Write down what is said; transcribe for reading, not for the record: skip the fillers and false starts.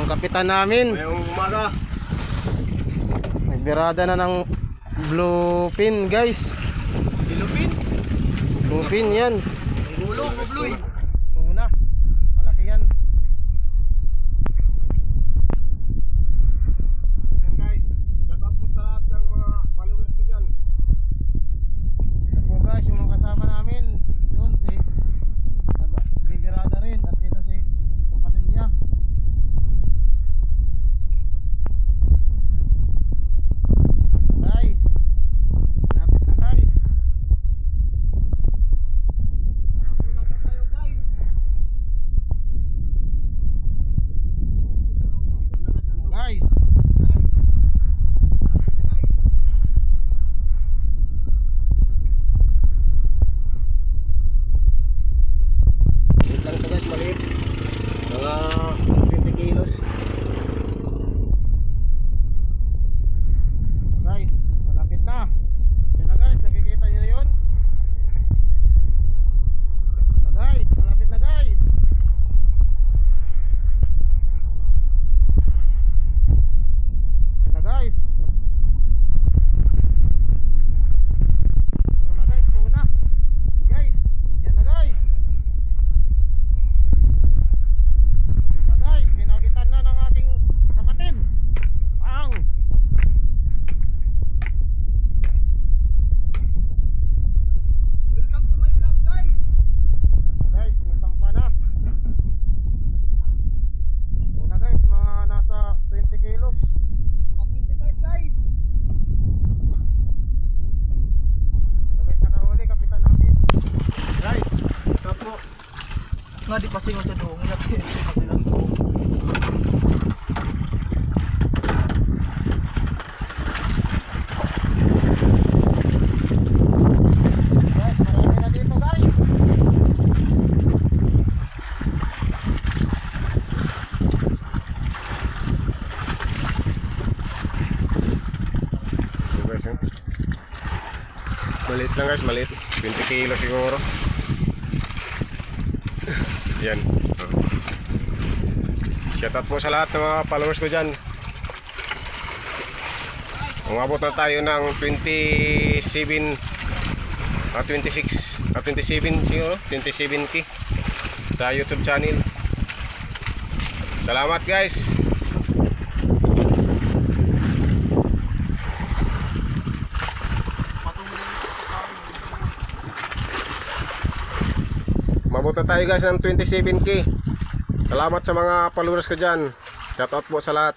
Yung kapitan namin. Ngayong umaga. Nagbirada na ng bluefin guys. Ilupin. Bluefin yan. Ulo ko bluey. Tuna. Malaki yan. Ayan guys. Shout out po sa lahat ng mga followers ko dyan. Ito po guys yung mga kasama namin. Doon si nagbirada rin. At ito si kapatid niya. Guys. Lapit na guys. Nagulat na tayo guys. Guys. Wait lang ito guys, maliit. Mga 20 kilos. Guys, malapit na. Yan na guys, nakikita nyo na yun. Yan na guys, malapit na guys. Yan na guys. Tuwa na guys, tuwa na. Yan guys, yan na guys. Yan na guys, pinakitan na ng aking kapatid. Pang! Welcome to my vlog guys. Na guys, nasampa na. Una guys, mga nasa 20 kilos. 25 guys. Ito guys, nakahuli, kapitan namin. Guys, shout out po. Nga di pa singo sa doong nga Guys, marami na dito guys. So guys, yun. Maliit lang guys, maliit. 20 kilo siguro. Yan. Shout out po sa lahat ng mga followers ko dyan. Umabot na tayo ng 27 siguro, 27k sa YouTube channel. Salamat guys. Umabot na tayo guys ng 27k. Salamat sa mga followers ko dyan. Shout out po sa lahat.